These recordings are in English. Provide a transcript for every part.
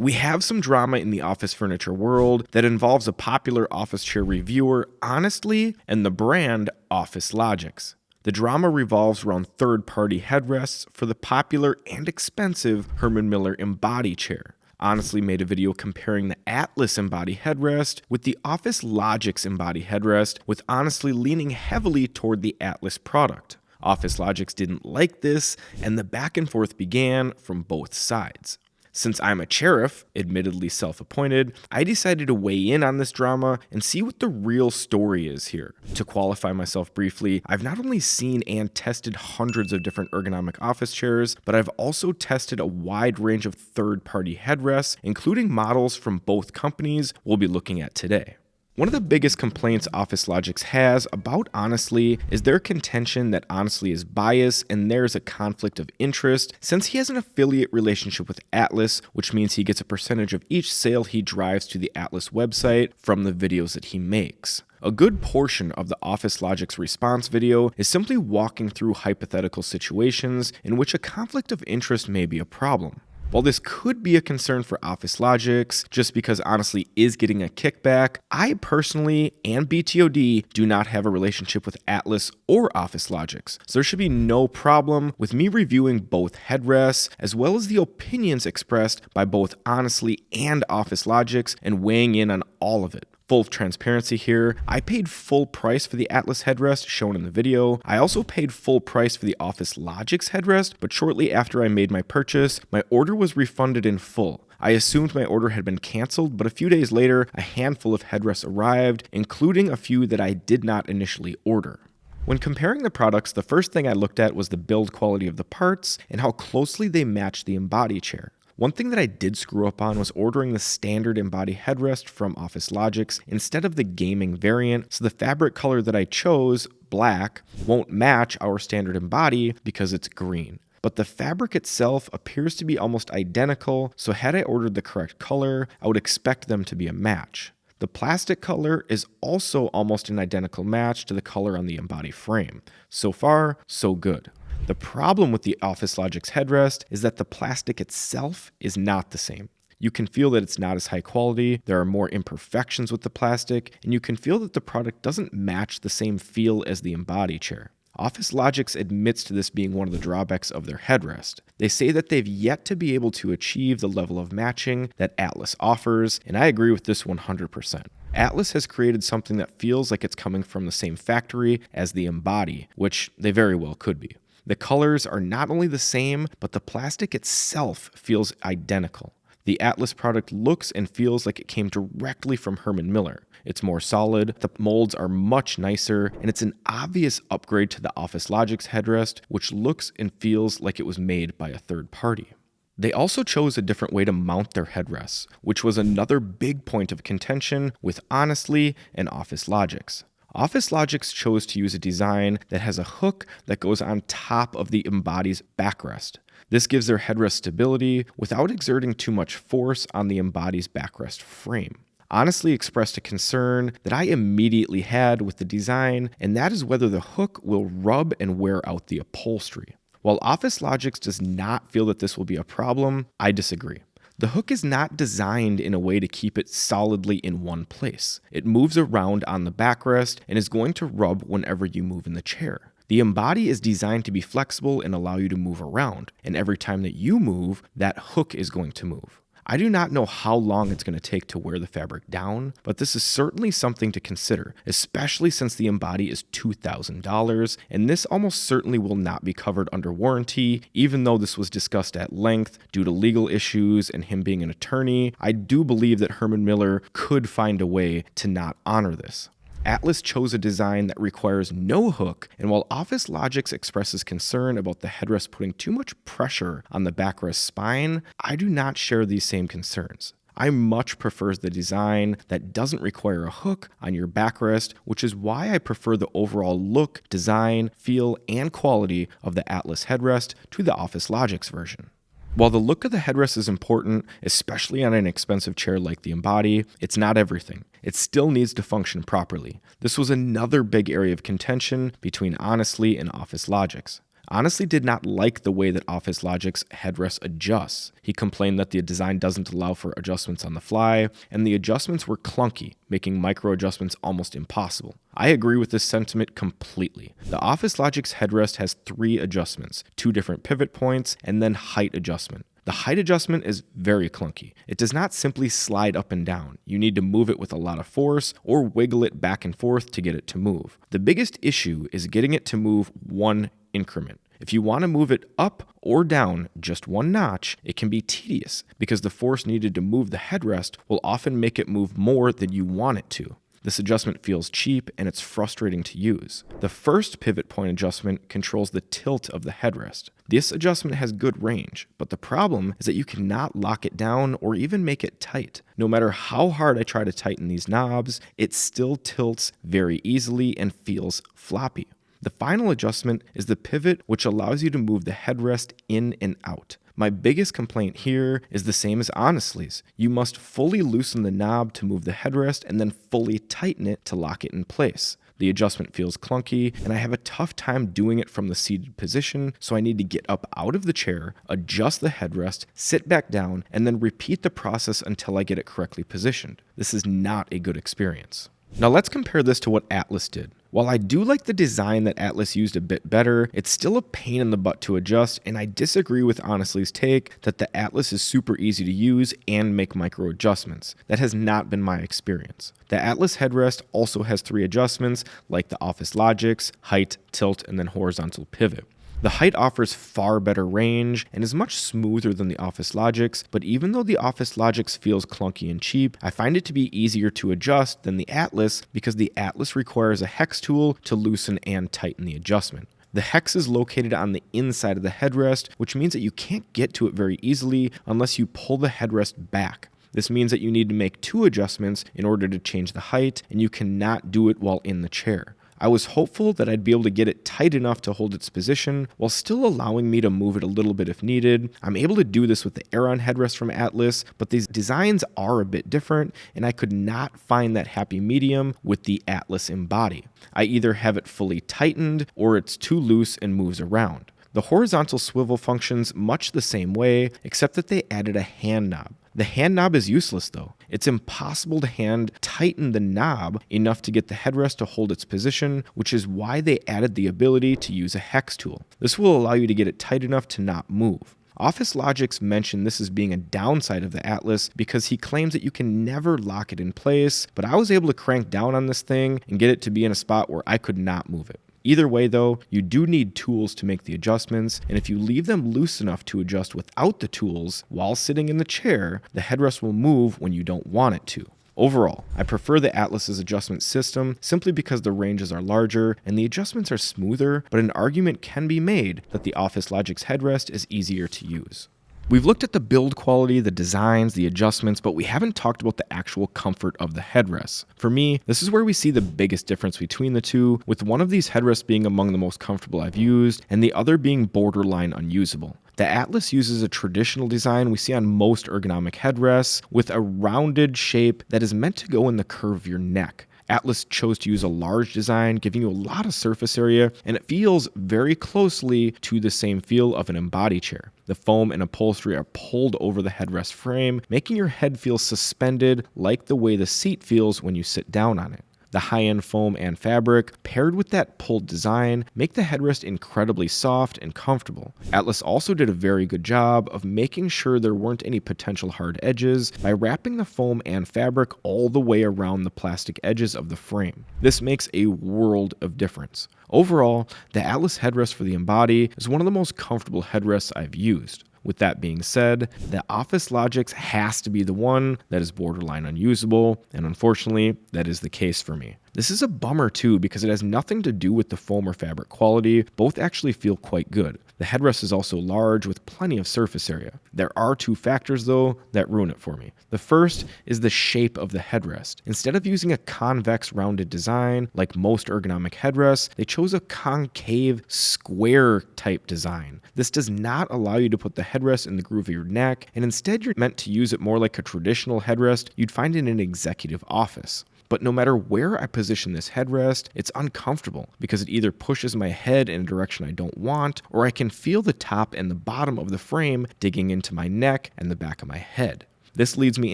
We have some drama in the office furniture world that involves a popular office chair reviewer, Honestly, and the brand OfficeLogix. The drama revolves around third-party headrests for the popular and expensive Herman Miller Embody chair. Honestly made a video comparing the Atlas Embody headrest with the OfficeLogix Embody headrest, with Honestly leaning heavily toward the Atlas product. OfficeLogix didn't like this, and the back and forth began from both sides. Since I'm a sheriff, admittedly self-appointed, I decided to weigh in on this drama and see what the real story is here. To qualify myself briefly, I've not only seen and tested hundreds of different ergonomic office chairs, but I've also tested a wide range of third-party headrests, including models from both companies we'll be looking at today. One of the biggest complaints OfficeLogix has about Honestly is their contention that Honestly is biased and there's a conflict of interest since he has an affiliate relationship with Atlas, which means he gets a percentage of each sale he drives to the Atlas website from the videos that he makes. A good portion of the OfficeLogix response video is simply walking through hypothetical situations in which a conflict of interest may be a problem. While this could be a concern for OfficeLogix, just because Honestly is getting a kickback, I personally and BTOD do not have a relationship with Atlas or OfficeLogix, so there should be no problem with me reviewing both headrests as well as the opinions expressed by both Honestly and OfficeLogix and weighing in on all of it. Full transparency here, I paid full price for the Atlas headrest shown in the video. I also paid full price for the OfficeLogix headrest, but shortly after I made my purchase, my order was refunded in full. I assumed my order had been canceled, but a few days later, a handful of headrests arrived, including a few that I did not initially order. When comparing the products, the first thing I looked at was the build quality of the parts and how closely they matched the Embody chair. One thing that I did screw up on was ordering the standard Embody headrest from OfficeLogix instead of the gaming variant, so the fabric color that I chose, black, won't match our standard Embody because it's green. But the fabric itself appears to be almost identical, so had I ordered the correct color, I would expect them to be a match. The plastic color is also almost an identical match to the color on the Embody frame. So far, so good. The problem with the OfficeLogix headrest is that the plastic itself is not the same. You can feel that it's not as high quality, there are more imperfections with the plastic, and you can feel that the product doesn't match the same feel as the Embody chair. OfficeLogix admits to this being one of the drawbacks of their headrest. They say that they've yet to be able to achieve the level of matching that Atlas offers, and I agree with this 100%. Atlas has created something that feels like it's coming from the same factory as the Embody, which they very well could be. The colors are not only the same, but the plastic itself feels identical. The Atlas product looks and feels like it came directly from Herman Miller. It's more solid, the molds are much nicer, and it's an obvious upgrade to the OfficeLogix headrest, which looks and feels like it was made by a third party. They also chose a different way to mount their headrests, which was another big point of contention with Honestly and OfficeLogix. OfficeLogix chose to use a design that has a hook that goes on top of the Embody's backrest. This gives their headrest stability without exerting too much force on the Embody's backrest frame. Honestly expressed a concern that I immediately had with the design, and that is whether the hook will rub and wear out the upholstery. While OfficeLogix does not feel that this will be a problem, I disagree. The hook is not designed in a way to keep it solidly in one place. It moves around on the backrest and is going to rub whenever you move in the chair. The Embody is designed to be flexible and allow you to move around, and every time that you move, that hook is going to move. I do not know how long it's going to take to wear the fabric down, but this is certainly something to consider, especially since the Embody is $2,000, and this almost certainly will not be covered under warranty, even though this was discussed at length due to legal issues and him being an attorney. I do believe that Herman Miller could find a way to not honor this. Atlas chose a design that requires no hook, and while OfficeLogix expresses concern about the headrest putting too much pressure on the backrest spine, I do not share these same concerns. I much prefer the design that doesn't require a hook on your backrest, which is why I prefer the overall look, design, feel, and quality of the Atlas headrest to the OfficeLogix version. While the look of the headrest is important, especially on an expensive chair like the Embody, it's not everything. It still needs to function properly. This was another big area of contention between Honestly and OfficeLogix. honestly did not like the way that OfficeLogix Headrest adjusts. He complained that the design doesn't allow for adjustments on the fly, and the adjustments were clunky, making micro adjustments almost impossible. I agree with this sentiment completely. The OfficeLogix Headrest has 3 adjustments, 2 different pivot points, and then height adjustment. The height adjustment is very clunky. It does not simply slide up and down. You need to move it with a lot of force or wiggle it back and forth to get it to move. The biggest issue is getting it to move 1 increment. If you want to move it up or down just 1 notch, it can be tedious because the force needed to move the headrest will often make it move more than you want it to. This adjustment feels cheap and it's frustrating to use. The first pivot point adjustment controls the tilt of the headrest. This adjustment has good range, but the problem is that you cannot lock it down or even make it tight. No matter how hard I try to tighten these knobs, it still tilts very easily and feels floppy. The final adjustment is the pivot, which allows you to move the headrest in and out. My biggest complaint here is the same as Honestly's. You must fully loosen the knob to move the headrest and then fully tighten it to lock it in place. The adjustment feels clunky, and I have a tough time doing it from the seated position, so I need to get up out of the chair, adjust the headrest, sit back down, and then repeat the process until I get it correctly positioned. This is not a good experience. Now let's compare this to what Atlas did. While I do like the design that Atlas used a bit better, it's still a pain in the butt to adjust, and I disagree with Honestly's take that the Atlas is super easy to use and make micro adjustments. That has not been my experience. The Atlas headrest also has 3 adjustments like the OfficeLogix, height, tilt, and then horizontal pivot. The height offers far better range and is much smoother than the OfficeLogix, but even though the OfficeLogix feels clunky and cheap, I find it to be easier to adjust than the Atlas because the Atlas requires a hex tool to loosen and tighten the adjustment. The hex is located on the inside of the headrest, which means that you can't get to it very easily unless you pull the headrest back. This means that you need to make 2 adjustments in order to change the height, and you cannot do it while in the chair. I was hopeful that I'd be able to get it tight enough to hold its position while still allowing me to move it a little bit if needed. I'm able to do this with the Aeron headrest from Atlas, but these designs are a bit different, and I could not find that happy medium with the Atlas Embody. I either have it fully tightened or it's too loose and moves around. The horizontal swivel functions much the same way, except that they added a hand knob. The hand knob is useless though. It's impossible to hand tighten the knob enough to get the headrest to hold its position, which is why they added the ability to use a hex tool. This will allow you to get it tight enough to not move. OfficeLogix mentioned this as being a downside of the Atlas because he claims that you can never lock it in place, but I was able to crank down on this thing and get it to be in a spot where I could not move it. Either way though, you do need tools to make the adjustments, and if you leave them loose enough to adjust without the tools while sitting in the chair, the headrest will move when you don't want it to. Overall, I prefer the Atlas's adjustment system simply because the ranges are larger and the adjustments are smoother, but an argument can be made that the OfficeLogix headrest is easier to use. We've looked at the build quality, the designs, the adjustments, but we haven't talked about the actual comfort of the headrests. For me, this is where we see the biggest difference between the two, with one of these headrests being among the most comfortable I've used, and the other being borderline unusable. The Atlas uses a traditional design we see on most ergonomic headrests, with a rounded shape that is meant to go in the curve of your neck. Atlas chose to use a large design, giving you a lot of surface area, and it feels very closely to the same feel of an Embody chair. The foam and upholstery are pulled over the headrest frame, making your head feel suspended like the way the seat feels when you sit down on it. The high-end foam and fabric, paired with that pulled design, make the headrest incredibly soft and comfortable. Atlas also did a very good job of making sure there weren't any potential hard edges by wrapping the foam and fabric all the way around the plastic edges of the frame. This makes a world of difference. Overall, the Atlas headrest for the Embody is one of the most comfortable headrests I've used. With that being said, the OfficeLogix has to be the one that is borderline unusable, and unfortunately, that is the case for me. This is a bummer too because it has nothing to do with the foam or fabric quality. Both actually feel quite good. The headrest is also large with plenty of surface area. There are 2 factors though that ruin it for me. The first is the shape of the headrest. Instead of using a convex rounded design like most ergonomic headrests, they chose a concave square type design. This does not allow you to put the headrest in the groove of your neck, and instead you're meant to use it more like a traditional headrest you'd find in an executive office. but no matter where I position this headrest, it's uncomfortable because it either pushes my head in a direction I don't want, or I can feel the top and the bottom of the frame digging into my neck and the back of my head. This leads me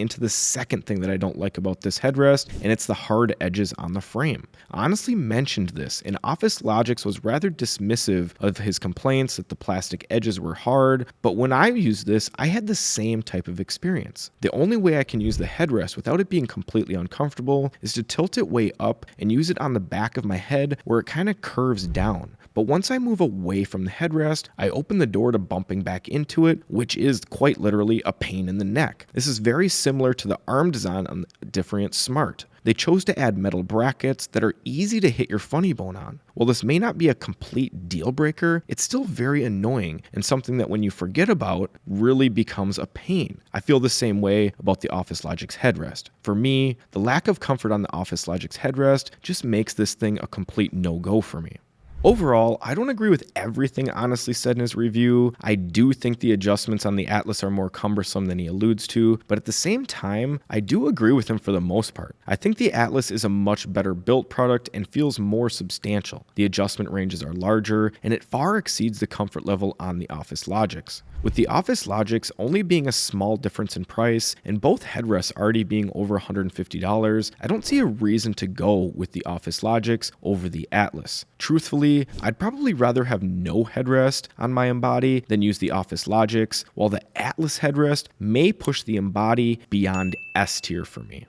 into the second thing that I don't like about this headrest, and it's the hard edges on the frame. I honestly mentioned this, and OfficeLogix was rather dismissive of his complaints that the plastic edges were hard, but when I used this, I had the same type of experience. The only way I can use the headrest without it being completely uncomfortable is to tilt it way up and use it on the back of my head where it kind of curves down. But once I move away from the headrest, I open the door to bumping back into it, which is quite literally a pain in the neck. This is very similar to the arm design on the Different Smart. They chose to add metal brackets that are easy to hit your funny bone on. While this may not be a complete deal breaker, it's still very annoying and something that when you forget about really becomes a pain. I feel the same way about the OfficeLogix headrest. For me, the lack of comfort on the OfficeLogix headrest just makes this thing a complete no-go for me. Overall, I don't agree with everything Honestly said in his review. I do think the adjustments on the Atlas are more cumbersome than he alludes to, but at the same time, I do agree with him for the most part. I think the Atlas is a much better built product and feels more substantial. The adjustment ranges are larger, and it far exceeds the comfort level on the OfficeLogix. With the OfficeLogix only being a small difference in price and both headrests already being over $150, I don't see a reason to go with the OfficeLogix over the Atlas. Truthfully, I'd probably rather have no headrest on my Embody than use the OfficeLogix, while the Atlas headrest may push the Embody beyond S tier for me.